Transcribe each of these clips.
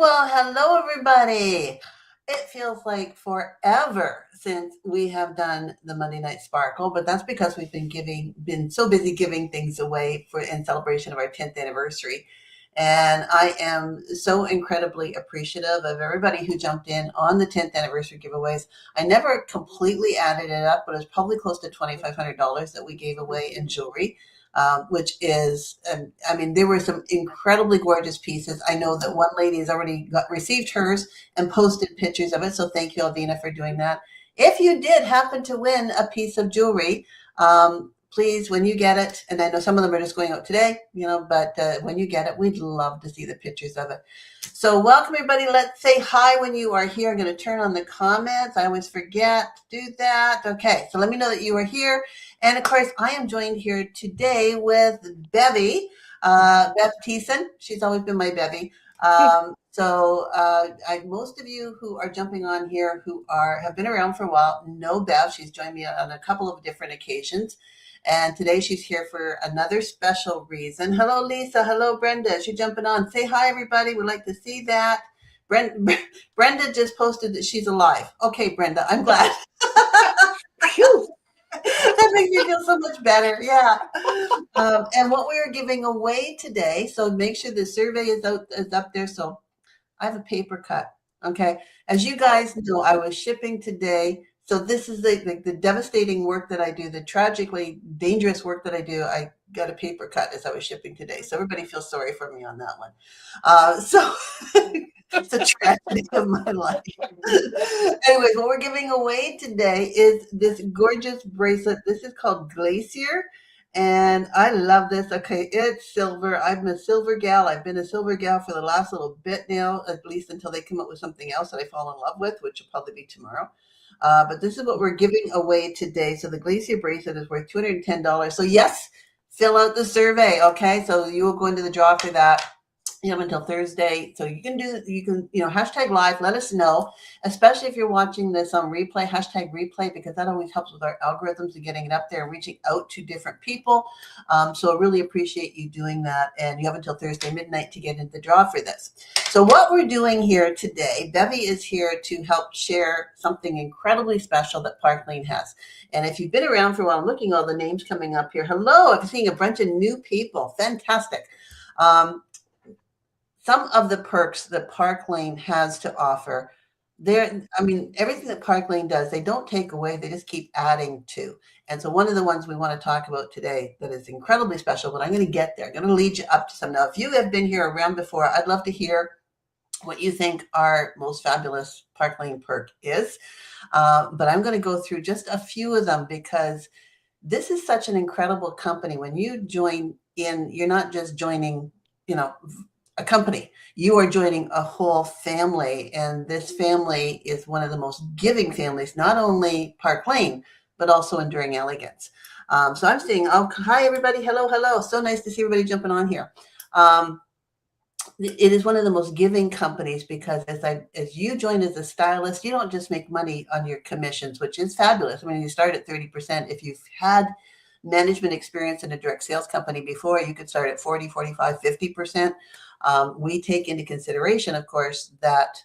Well, hello, everybody. It feels like forever since we have done the Monday Night Sparkle, but that's because we've been so busy giving things away for in celebration of our 10th anniversary. And I am so incredibly appreciative of everybody who jumped in on the 10th anniversary giveaways. I never completely added it up, but it's probably close to $2,500 that we gave away in jewelry, which is, I mean, there were some incredibly gorgeous pieces. I know that one lady has already received hers and posted pictures of it. So thank you, Alvina, for doing that. If you did happen to win a piece of jewelry, please, when you get it, and I know some of them are just going out today, but when you get it, we'd love to see the pictures of it. So welcome, everybody. Let's say hi when you are here. I'm going to turn on the comments. I always forget to do that. Okay, so let me know that you are here. And of course, I am joined here today with Bevy, Bev Thiessen. She's always been my Bevy. Most of you who are jumping on here have been around for a while know Bev. She's joined me on a couple of different occasions. And today she's here for another special reason. Hello, Lisa. Hello, Brenda. She's jumping on. Say hi, everybody. We'd like to see that. Brenda just posted that she's alive. Okay, Brenda, I'm glad. That makes me feel so much better. Yeah. And what we are giving away today, so make sure the survey is up there. So I have a paper cut. Okay. As you guys know, I was shipping today. So this is the devastating work that I do, the tragically dangerous work that I do. I got a paper cut as I was shipping today. So everybody feels sorry for me on that one. So it's a tragedy of my life. Anyways, what we're giving away today is this gorgeous bracelet. This is called Glacier. And I love this. Okay, it's silver. I'm a silver gal. I've been a silver gal for the last little bit now, at least until they come up with something else that I fall in love with, which will probably be tomorrow. But this is what we're giving away today. So the Glacier bracelet is worth $210. So yes, fill out the survey. Okay, so you will go into the draw for that. You have until Thursday. So you can hashtag live, let us know, especially if you're watching this on replay, hashtag replay, because that always helps with our algorithms and getting it up there, reaching out to different people. So I really appreciate you doing that. And you have until Thursday midnight to get into the draw for this. So what we're doing here today, Bevy is here to help share something incredibly special that Park Lane has. And if you've been around for a while, I'm looking at all the names coming up here. Hello, I'm seeing a bunch of new people. Fantastic. Some of the perks that Park Lane has to offer, everything that Park Lane does, they don't take away, they just keep adding to. And so one of the ones we want to talk about today that is incredibly special, but I'm going to get there. I'm going to lead you up to some. Now, if you have been here around before, I'd love to hear what you think our most fabulous Park Lane perk is. But I'm going to go through just a few of them because this is such an incredible company. When you join in, you're not just joining, a company. You are joining a whole family, and this family is one of the most giving families, not only Park Lane, but also Enduring Elegance. So I'm seeing, hi, everybody. Hello. So nice to see everybody jumping on here. It is one of the most giving companies because as you join as a stylist, you don't just make money on your commissions, which is fabulous. I mean, you start at 30%. If you've had management experience in a direct sales company before, you could start at 40, 45, 50%. We take into consideration, of course, that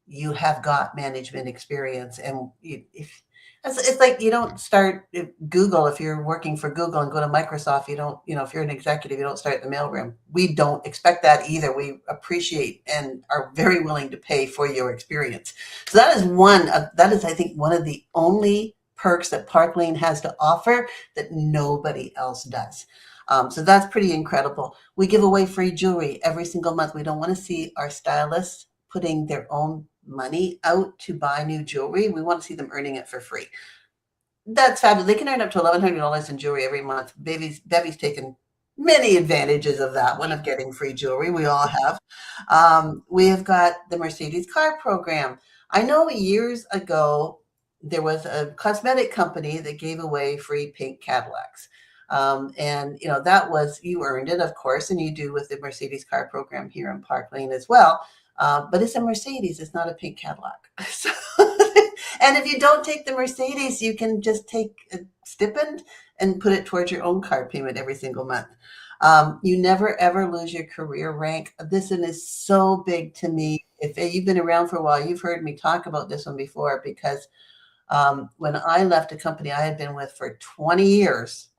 you have got management experience. And it's like you don't start Google if you're working for Google and go to Microsoft. You don't, if you're an executive, you don't start at the mailroom. We don't expect that either. We appreciate and are very willing to pay for your experience. So that is, I think, one of the only perks that Park Lane has to offer that nobody else does. So that's pretty incredible. We give away free jewelry every single month. We don't want to see our stylists putting their own money out to buy new jewelry. We want to see them earning it for free. That's fabulous. They can earn up to $1,100 in jewelry every month. Bevy's taken many advantages of that one, of getting free jewelry. We all have. We have got the Mercedes car program. I know years ago, there was a cosmetic company that gave away free pink Cadillacs. That was, you earned it, of course, and you do with the Mercedes car program here in Park Lane as well. But it's a Mercedes, it's not a pink Cadillac. So, and if you don't take the Mercedes, you can just take a stipend and put it towards your own car payment every single month. You never, ever lose your career rank. This one is so big to me. if you've been around for a while, you've heard me talk about this one before, because when I left a company I had been with for 20 years,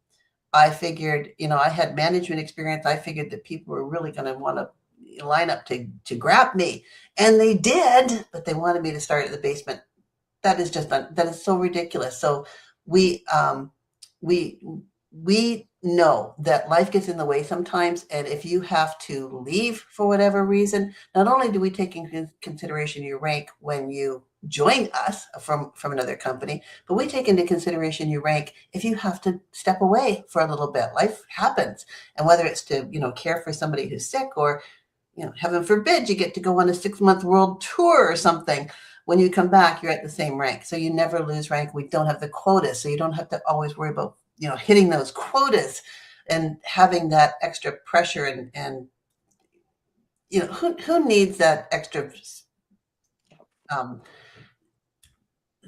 I figured, I had management experience. I figured that people were really going to want to line up to grab me. And they did, but they wanted me to start at the basement. That is that is so ridiculous. So we, we, we know that life gets in the way sometimes. And if you have to leave for whatever reason, not only do we take into consideration your rank when you join us from another company, but we take into consideration your rank if you have to step away for a little bit. Life happens. And whether it's to, care for somebody who's sick, or, heaven forbid, you get to go on a 6-month world tour or something. When you come back, you're at the same rank. So you never lose rank. We don't have the quotas. So you don't have to always worry about, hitting those quotas and having that extra pressure and who needs that extra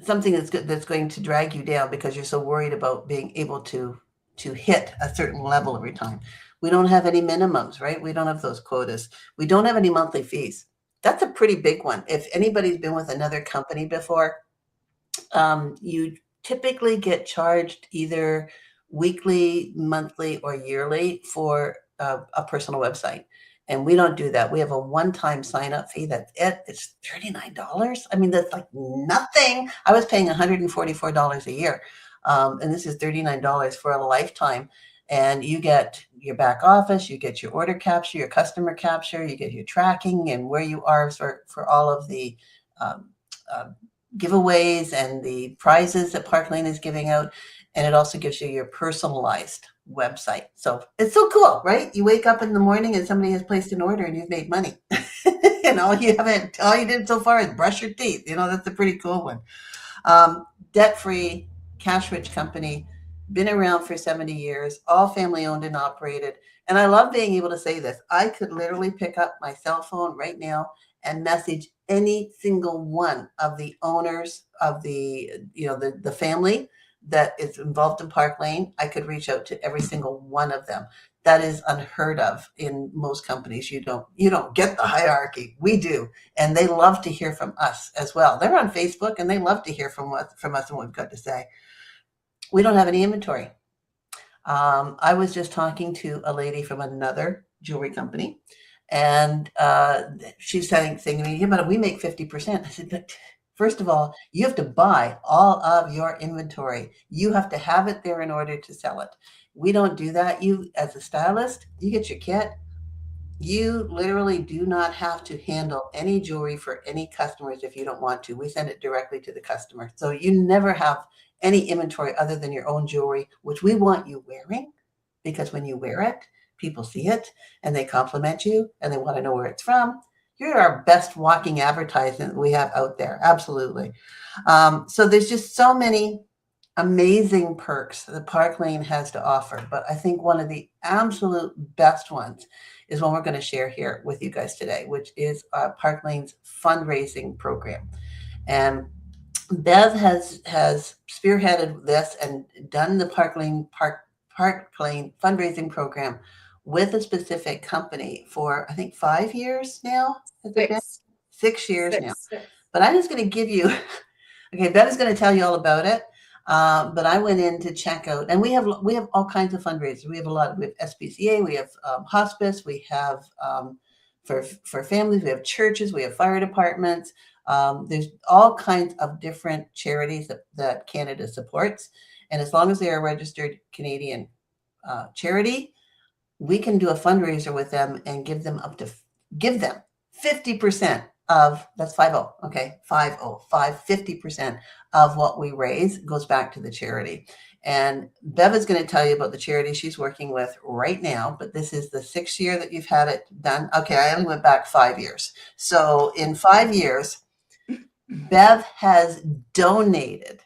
something that's going to drag you down because you're so worried about being able to hit a certain level every time. We don't have any minimums, right? We don't have those quotas. We don't have any monthly fees. That's a pretty big one. If anybody's been with another company before, you typically get charged either weekly, monthly, or yearly for a personal website. And we don't do that. We have a one-time sign-up fee. That's it. It's $39. I mean, that's like nothing. I was paying $144 a year. And this is $39 for a lifetime. And you get your back office, you get your order capture, your customer capture, you get your tracking and where you are for all of the giveaways and the prizes that Parklane is giving out. And it also gives you your personalized website. So it's so cool, right? You wake up in the morning and somebody has placed an order and you've made money. And all you did so far is brush your teeth. That's a pretty cool one. Debt-free, cash-rich company, been around for 70 years, all family owned and operated. And I love being able to say this. I could literally pick up my cell phone right now and message any single one of the owners of the family that is involved in Parklane. I could reach out to every single one of them. That is unheard of in most companies. You don't get the hierarchy. We do. And they love to hear from us as well. They're on Facebook and they love to hear from us and what we've got to say. We don't have any inventory. I was just talking to a lady from another jewelry company, and she's saying to me, yeah, but we make 50%. I said, but first of all, you have to buy all of your inventory. You have to have it there in order to sell it. We don't do that. You, as a stylist, you get your kit. You literally do not have to handle any jewelry for any customers if you don't want to. We send it directly to the customer. So you never have any inventory other than your own jewelry, which we want you wearing, because when you wear it, people see it and they compliment you and they want to know where it's from. You're our best walking advertisement we have out there. Absolutely. So there's just so many amazing perks that Parklane has to offer. But I think one of the absolute best ones is one we're going to share here with you guys today, which is Parklane's fundraising program. And Bev has spearheaded this and done the Parklane fundraising program with a specific company for, I think, 5 years now. Has it been? 6 years now. But I'm just going to give you, okay, Bev is going to tell you all about it. But I went in to check out, and we have all kinds of fundraisers. We have SPCA, we have hospice, we have for families, we have churches, we have fire departments. There's all kinds of different charities that Canada supports. And as long as they are a registered Canadian charity, we can do a fundraiser with them and give them 50% of, that's 50, okay, 50% of what we raise goes back to the charity. And Bev is going to tell you about the charity she's working with right now, but this is the 6th year that you've had it done. Okay, I only went back 5 years. So in 5 years, Bev has donated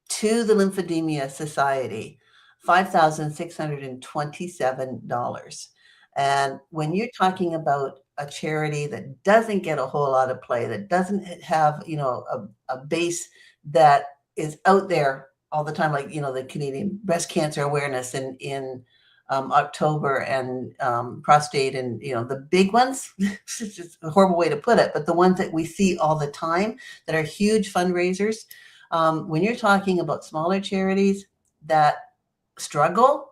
to the Lymphedema Society $5,627. And when you're talking about a charity that doesn't get a whole lot of play, that doesn't have, a base that is out there all the time, like, the Canadian Breast Cancer Awareness in October and prostate, and the big ones. It's just a horrible way to put it, but the ones that we see all the time that are huge fundraisers. When you're talking about smaller charities that struggle,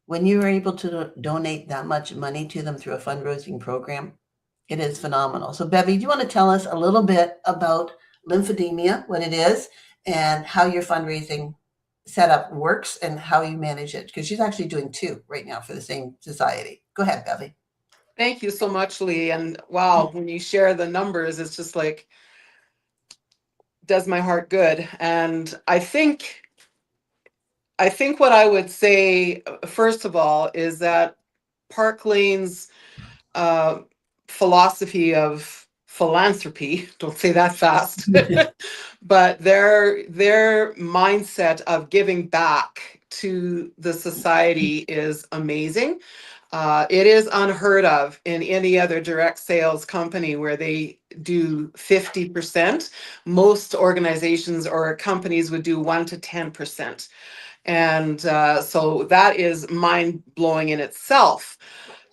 when you are able to donate that much money to them through a fundraising program, it is phenomenal. So, Bevy, do you want to tell us a little bit about lymphedema, what it is, and how your fundraising setup works and how you manage it? Because she's actually doing two right now for the same society. Go ahead, Bevy. Thank you so much, Lee. And wow, when you share the numbers, it's just like, does my heart good. And I think what I would say, first of all, is that Park Lane's philosophy of philanthropy, don't say that fast, but their mindset of giving back to the society is amazing. It is unheard of in any other direct sales company where they do 50%. Most organizations or companies would do 1 to 10%. And so that is mind blowing in itself.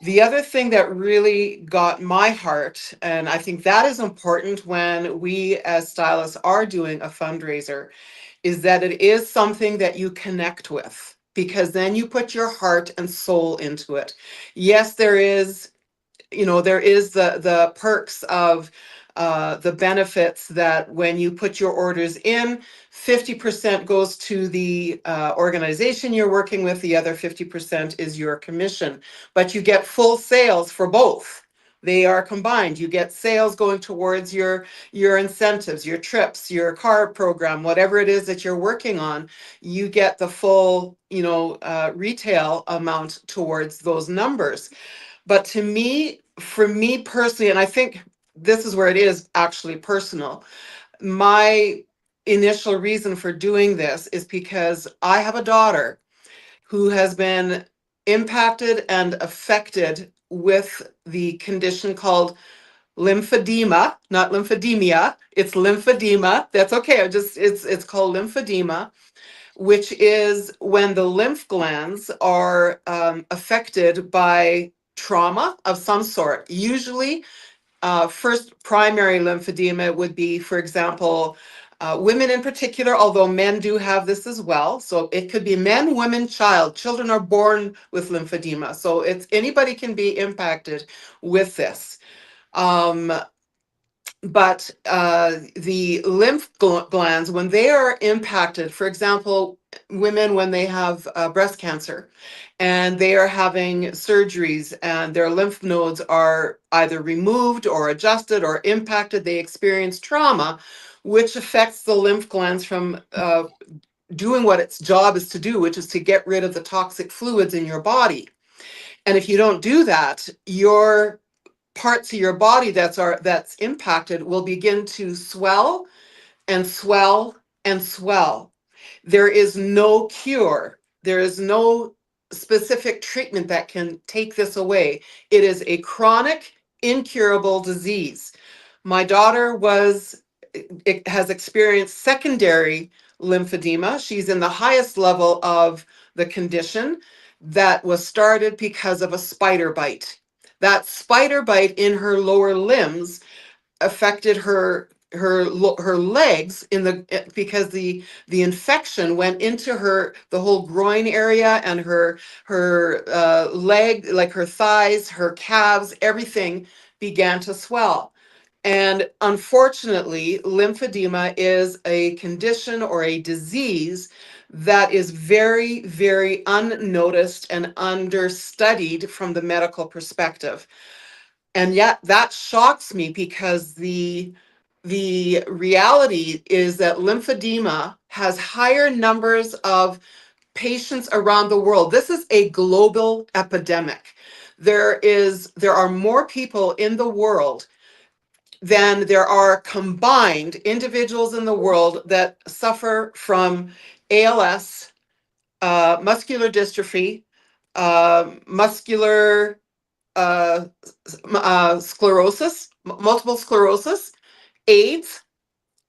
The other thing that really got my heart, and I think that is important when we as stylists are doing a fundraiser, is that it is something that you connect with, because then you put your heart and soul into it. Yes, there is the perks of the benefits that when you put your orders in, 50% goes to the organization you're working with, the other 50% is your commission, but you get full sales for both. They are combined. You get sales going towards your incentives, your trips, your car program, whatever it is that you're working on. You get the full retail amount towards those numbers. But to me, for me personally, and I think this is where it is actually personal, my initial reason for doing this is because I have a daughter who has been impacted and affected with the condition called lymphedema, not lymphedemia. It's lymphedema. That's okay. It's called lymphedema, which is when the lymph glands are affected by trauma of some sort. Usually, first primary lymphedema would be, for example, women in particular, although men do have this as well. So it could be men, women, child. Children are born with lymphedema. So it's anybody can be impacted with this. But the lymph glands, when they are impacted, for example, women when they have breast cancer and they are having surgeries and their lymph nodes are either removed or adjusted or impacted, they experience trauma, which affects the lymph glands from doing what its job is to do, which is to get rid of the toxic fluids in your body. And if you don't do that, your parts of your body that's impacted will begin to swell and swell and swell. There is no cure. There is no specific treatment that can take this away. It is a chronic, incurable disease. My daughter has experienced secondary lymphedema. She's in the highest level of the condition that was started because of a spider bite. That spider bite in her lower limbs affected her legs because the infection went into the whole groin area and her leg, like her thighs, her calves, everything began to swell. And unfortunately, lymphedema is a condition or a disease that is very, very unnoticed and understudied from the medical perspective. And yet that shocks me because the reality is that lymphedema has higher numbers of patients around the world. This is a global epidemic. There are more people in the world than there are combined individuals in the world that suffer from ALS, muscular dystrophy, muscular sclerosis, multiple sclerosis, AIDS,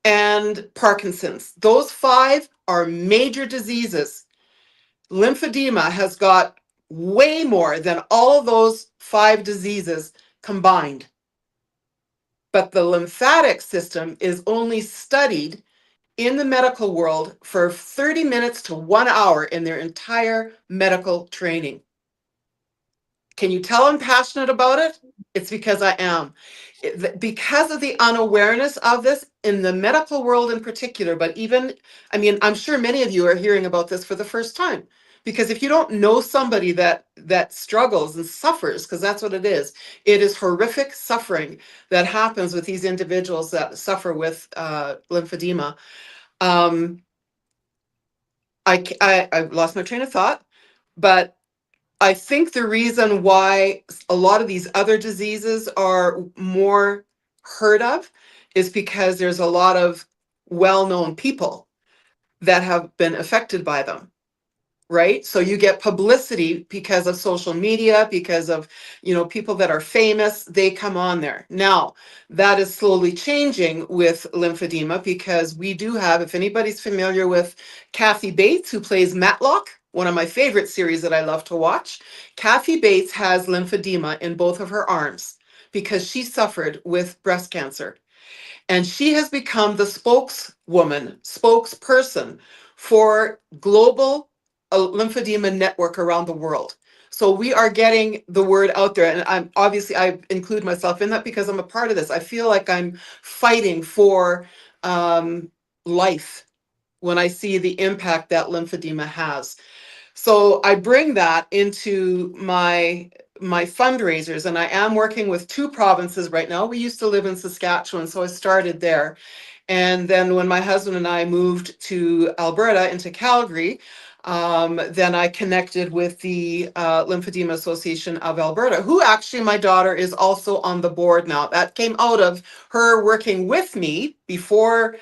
and Parkinson's. Those 5 are major diseases. Lymphedema has got way more than all of those 5 diseases combined. But the lymphatic system is only studied in the medical world for 30 minutes to 1 hour in their entire medical training. Can you tell I'm passionate about it? It's because I am. Because of the unawareness of this in the medical world in particular, but even, I mean, I'm sure many of you are hearing about this for the first time. Because if you don't know somebody that struggles and suffers, because that's what it is horrific suffering that happens with these individuals that suffer with lymphedema. Um, I lost my train of thought, but I think the reason why a lot of these other diseases are more heard of is because there's a lot of well-known people that have been affected by them, right? So you get publicity because of social media, because of, people that are famous, they come on there. Now, that is slowly changing with lymphedema because we do have, if anybody's familiar with Kathy Bates, who plays Matlock, one of my favorite series that I love to watch, Kathy Bates has lymphedema in both of her arms because she suffered with breast cancer. And she has become the spokesperson for global lymphedema network around the world. So we are getting the word out there. And I include myself in that because I'm a part of this. I feel like I'm fighting for life when I see the impact that lymphedema has. So I bring that into my fundraisers, and I am working with 2 provinces right now. We used to live in Saskatchewan, so I started there. And then when my husband and I moved to Alberta, into Calgary, then I connected with the Lymphedema Association of Alberta, who actually my daughter is also on the board now. That came out of her working with me before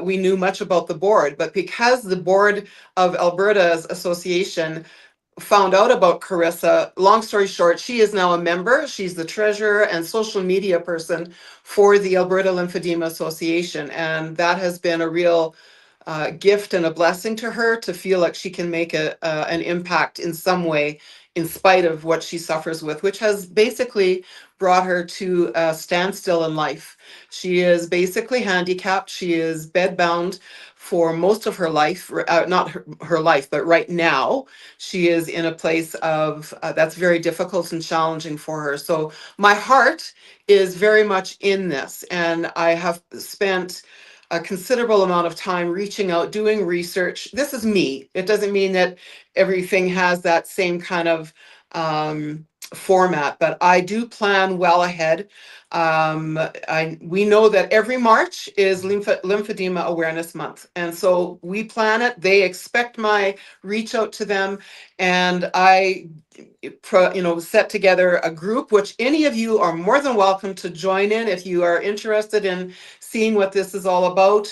we knew much about the board, but because the board of Alberta's association found out about Carissa, long story short, she is now a member. She's the treasurer and social media person for the Alberta Lymphedema Association. And that has been a real gift and a blessing to her to feel like she can make an impact in some way in spite of what she suffers with, which has basically brought her to a standstill in life. She is basically handicapped. She is bedbound for most of her life, not her life, but right now she is in a place of that's very difficult and challenging for her. So my heart is very much in this, and I have spent a considerable amount of time reaching out, doing research. This is me. It doesn't mean that everything has that same kind of format, but I do plan well ahead. We know that every March is Lymphedema Awareness Month, and so we plan it. They expect my reach out to them, and I set together a group, which any of you are more than welcome to join in. If you are interested in seeing what this is all about,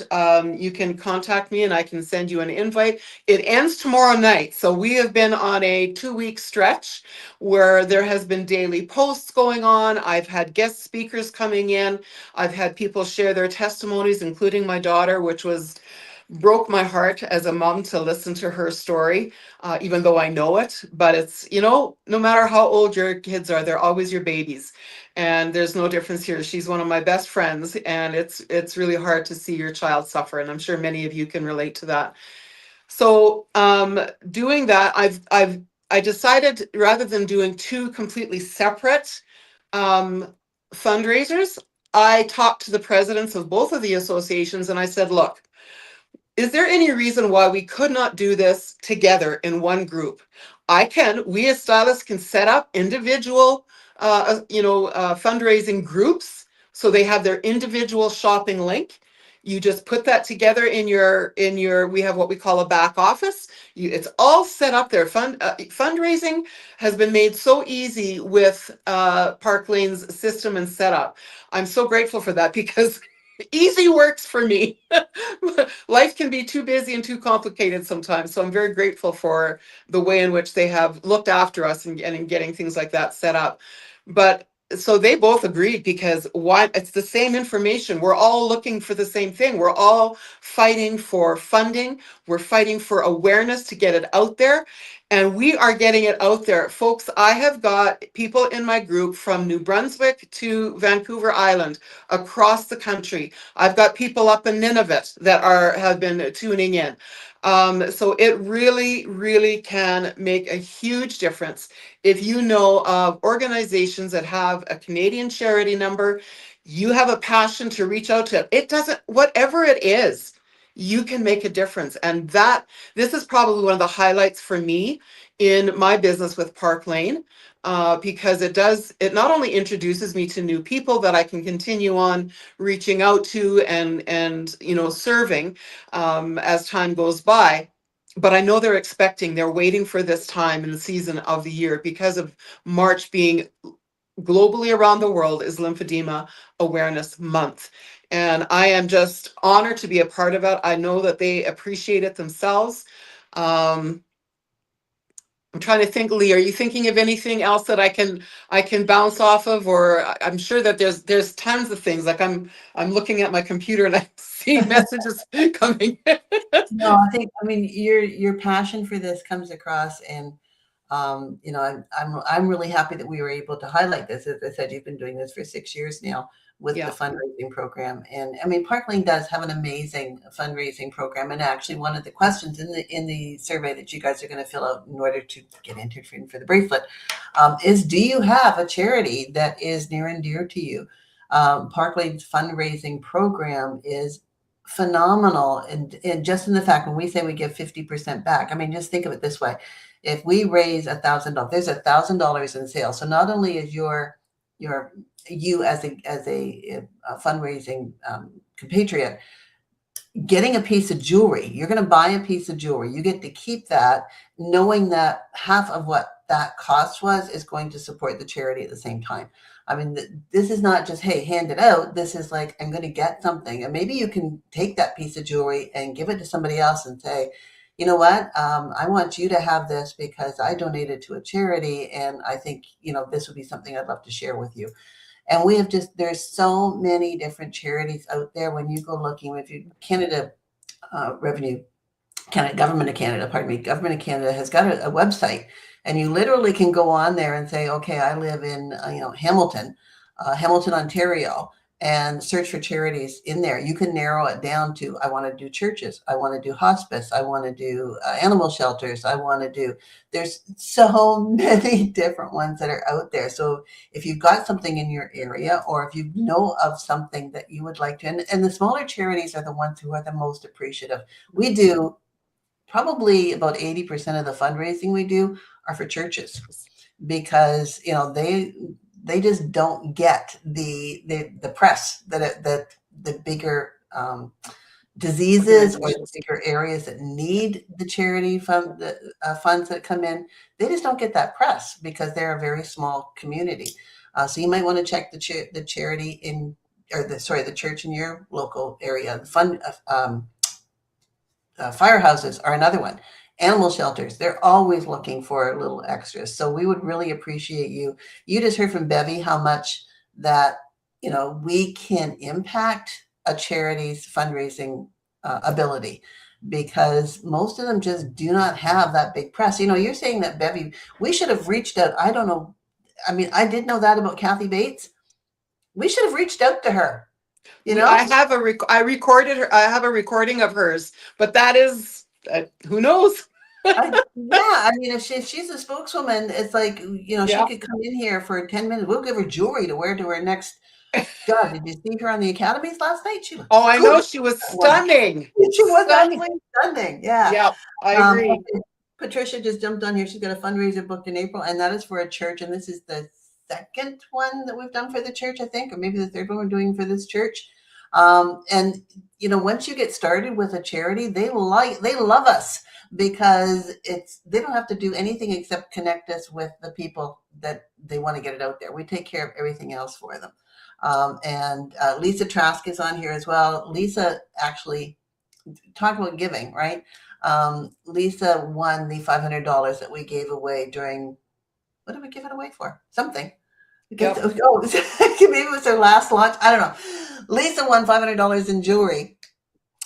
you can contact me and I can send you an invite. It ends tomorrow night. So we have been on a 2-week stretch where there has been daily posts going on. I've had guest speakers coming in. I've had people share their testimonies, including my daughter, which broke my heart as a mom to listen to her story, even though I know it. But it's, no matter how old your kids are, they're always your babies. And there's no difference here. She's one of my best friends, and it's really hard to see your child suffer. And I'm sure many of you can relate to that. So doing that, I decided rather than doing 2 completely separate fundraisers, I talked to the presidents of both of the associations and I said, look, is there any reason why we could not do this together in one group? We as stylists can set up individual, fundraising groups. So they have their individual shopping link. You just put that together in your, we have what we call a back office. It's all set up there. Fundraising has been made so easy with Park Lane's system and setup. I'm so grateful for that because easy works for me. Life can be too busy and too complicated sometimes. So I'm very grateful for the way in which they have looked after us and in getting things like that set up. But so they both agreed because it's the same information. We're all looking for the same thing. We're all fighting for funding. We're fighting for awareness to get it out there. And we are getting it out there. Folks, I have got people in my group from New Brunswick to Vancouver Island, across the country. I've got people up in Nunavut that have been tuning in. So it really, really can make a huge difference if you know of organizations that have a Canadian charity number. You have a passion to reach out to it. It doesn't, whatever it is, you can make a difference. And this is probably one of the highlights for me in my business with Park Lane, because it not only introduces me to new people that I can continue on reaching out to and serving as time goes by, but I know they're waiting for this time in the season of the year, because of March being globally around the world is Lymphedema Awareness Month. And I am just honored to be a part of it. I know that they appreciate it themselves. Um, I'm trying to think, Lee, are you thinking of anything else that I can bounce off of? Or I'm sure that there's tons of things. Like I'm looking at my computer and I see messages coming. No, I mean, your passion for this comes across, and I'm really happy that we were able to highlight this. As I said, you've been doing this for 6 years now with the Yeah. fundraising program, and I mean, Park Lane does have an amazing fundraising program. And actually, one of the questions in the survey that you guys are going to fill out in order to get entered for the bracelet is, do you have a charity that is near and dear to you? Park Lane's fundraising program is phenomenal, and just in the fact when we say we give 50% back, I mean, just think of it this way: if we raise $1,000, there's $1,000 in sales. So not only is you as a fundraising compatriot getting a piece of jewelry, you're going to buy a piece of jewelry, you get to keep that, knowing that half of what that cost was is going to support the charity at the same time. I mean, this is not just, hey, hand it out. This is like, I'm going to get something. And maybe you can take that piece of jewelry and give it to somebody else and say, you know what, I want you to have this because I donated to a charity, and I think, this would be something I'd love to share with you. And there's so many different charities out there. When you go looking, if you, Canada Revenue, Government of Canada, pardon me, Government of Canada has got a website, and you literally can go on there and say, okay, I live in, Hamilton, Ontario, and search for charities in there. You can narrow it down to, I want to do churches, I want to do hospice, I want to do animal shelters, there's so many different ones that are out there. So if you've got something in your area, or if you know of something that you would like to, and the smaller charities are the ones who are the most appreciative. We do probably about 80% of the fundraising we do are for churches, because they just don't get the press that the bigger diseases or the bigger areas that need the charity fund, the funds that come in. They just don't get that press because they're a very small community. So you might want to check the charity in, or the church in your local area. The fund firehouses are another one. Animal shelters, they're always looking for little extras. So we would really appreciate you. You just heard from Bevy how much that, we can impact a charity's fundraising ability, because most of them just do not have that big press. You're saying that, Bevy, we should have reached out. I don't know. I mean, I did know that about Kathy Bates. We should have reached out to her. I recorded her. I have a recording of hers, but that is, who knows? I mean, if she's a spokeswoman, it's like, Yeah. she could come in here for 10 minutes. We'll give her jewelry to wear to her next. God, did you see her on the Academies last night? She looked Oh, I know. good. She was stunning. She was Stunning. absolutely stunning. Yeah. Yeah, I agree. Okay. Patricia just jumped on here. She's got a fundraiser booked in April, and that is for a church. And this is the second one that we've done for the church, I think, or maybe the third one we're doing for this church. And once you get started with a charity, they love us, because they don't have to do anything except connect us with the people that they want to get it out there. We take care of everything else for them. And Lisa Trask is on here as well. Lisa, actually, talk about giving, right? Lisa won the $500 that we gave away during, what did we give it away for? Something. Yep. Oh, maybe it was her last launch. I don't know. Lisa won $500 in jewelry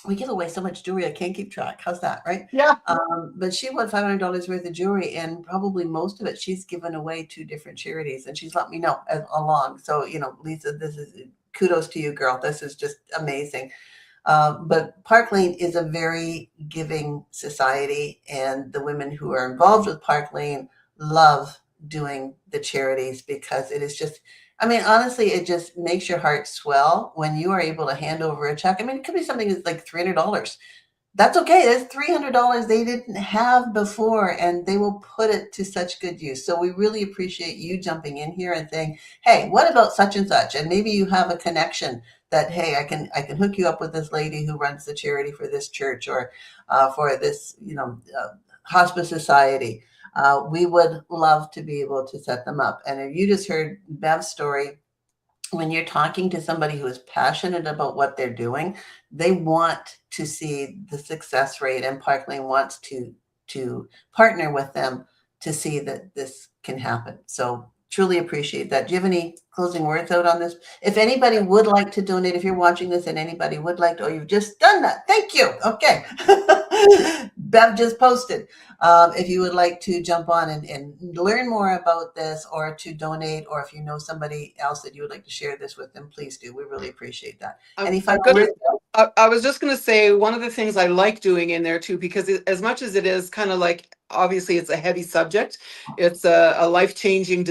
we give away so much jewelry, I can't keep track. How's that, right? Yeah. But she won $500 worth of jewelry, and probably most of it she's given away to different charities, and she's let me know along. So, Lisa, this is kudos to you, girl. This is just amazing. But Park Lane is a very giving society, and the women who are involved with Park Lane love doing the charities because it is just, I mean, honestly, it just makes your heart swell when you are able to hand over a check. I mean, it could be something that's like $300. That's okay. That's $300 they didn't have before, and they will put it to such good use. So we really appreciate you jumping in here and saying, "Hey, what about such and such?" And maybe you have a connection that, "Hey, I can hook you up with this lady who runs the charity for this church or for this, hospice society." We would love to be able to set them up. And if you just heard Bev's story, when you're talking to somebody who is passionate about what they're doing, they want to see the success rate, and Park Lane wants to partner with them to see that this can happen. So truly appreciate that. Do you have any closing words out on this? If anybody would like to donate, if you're watching this and anybody would like to, or you've just done that, thank you. Okay. Bev just posted. If you would like to jump on and learn more about this, or to donate, or if you know somebody else that you would like to share this with them, please do. We really appreciate that. Any final words? I was just going to say, one of the things I like doing in there too, because as much as it is kind of like, obviously it's a heavy subject, it's a life-changing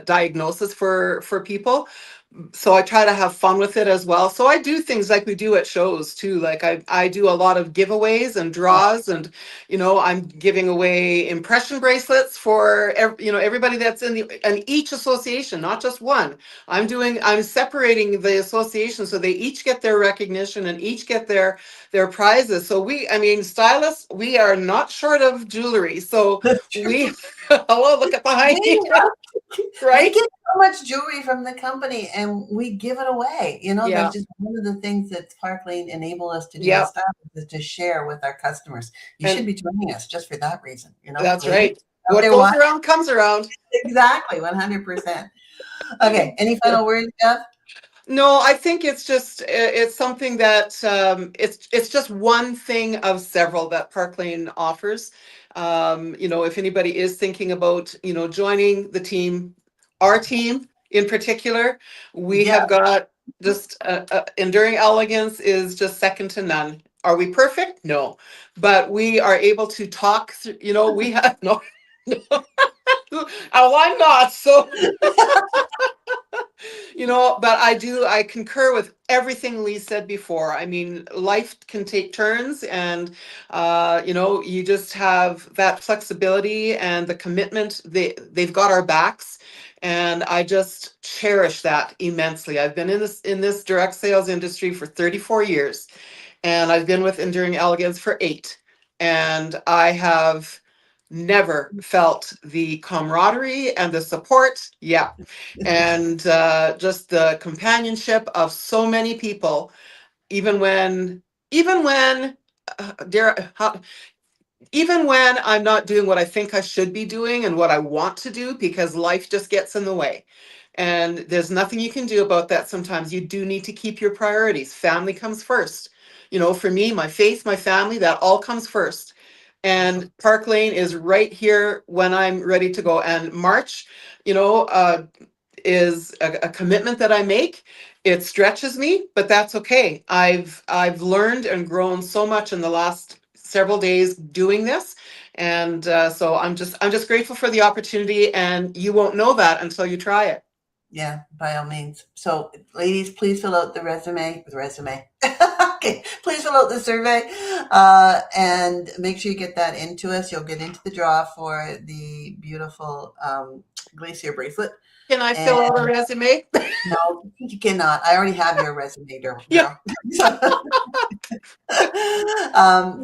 diagnosis for people. So I try to have fun with it as well. So I do things like we do at shows too. Like I do a lot of giveaways and draws, and I'm giving away impression bracelets for everybody that's in each association, not just one. I'm separating the association so they each get their recognition and each get their prizes. So stylists, we are not short of jewelry. So we hello, look at behind me. Right? We get so much jewelry from the company and we give it away. That's just one of the things that Park Lane enable us to do as stylists, is to share with our customers. You should be joining us just for that reason. That's right. What goes around comes around. Exactly, 100%. Okay. Any final words, Jeff? No, I think it's something that it's just one thing of several that Park Lane offers. If anybody is thinking about joining the team, our team in particular, we have got just Enduring Elegance is just second to none. Are we perfect? No, but we are able to talk. We have no. Oh, I'm not so. But I concur with everything Lee said before. I mean, life can take turns, and you just have that flexibility and the commitment. They've got our backs, and I just cherish that immensely. I've been in this direct sales industry for 34 years, and I've been with Enduring Elegance for 8, and I have never felt the camaraderie and the support. Yeah. And just the companionship of so many people, even when, even when, even when I'm not doing what I think I should be doing and what I want to do, because life just gets in the way. And there's nothing you can do about that. Sometimes you do need to keep your priorities. Family comes first. For me, my faith, my family, that all comes first. And Park Lane is right here when I'm ready to go. And March, is a commitment that I make. It stretches me, but that's okay. I've learned and grown so much in the last several days doing this, and so I'm just grateful for the opportunity. And you won't know that until you try it. Yeah, by all means. So, ladies, please fill out the resume. Okay, please fill out the survey, and make sure you get that into us. You'll get into the draw for the beautiful glacier bracelet. Can I fill out a resume? No, you cannot. I already have your resume, girl. Yeah.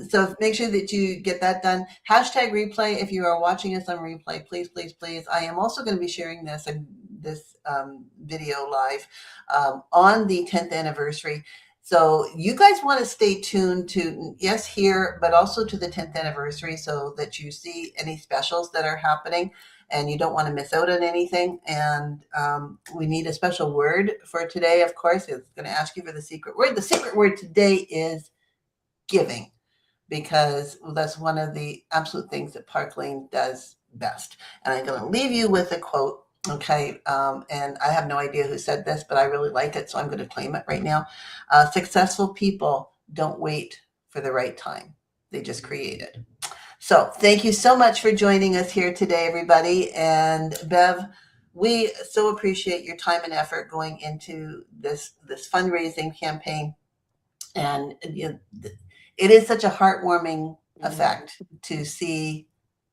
So make sure that you get that done. Hashtag replay. If you are watching us on replay, please, please, please. I am also going to be sharing this video live on the 10th anniversary. So you guys want to stay tuned to, yes, here, but also to the 10th anniversary, so that you see any specials that are happening and you don't want to miss out on anything. And we need a special word for today, of course. It's going to ask you for the secret word. The secret word today is giving, because that's one of the absolute things that Park Lane does best. And I'm going to leave you with a quote. Okay. And I have no idea who said this, but I really like it. So I'm going to claim it right now. Successful people don't wait for the right time. They just create it. So thank you so much for joining us here today, everybody. And Bev, we so appreciate your time and effort going into this fundraising campaign. And it is such a heartwarming effect to see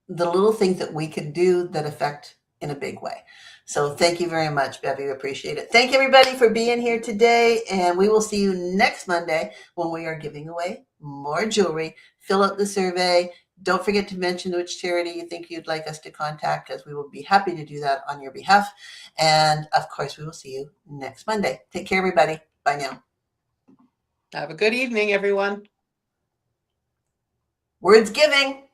the little things that we can do that affect in a big way. So thank you very much, Bevy. We appreciate it. Thank you, everybody, for being here today. And we will see you next Monday when we are giving away more jewelry. Fill out the survey. Don't forget to mention which charity you think you'd like us to contact, as we will be happy to do that on your behalf. And of course, we will see you next Monday. Take care, everybody. Bye now. Have a good evening, everyone. Words giving.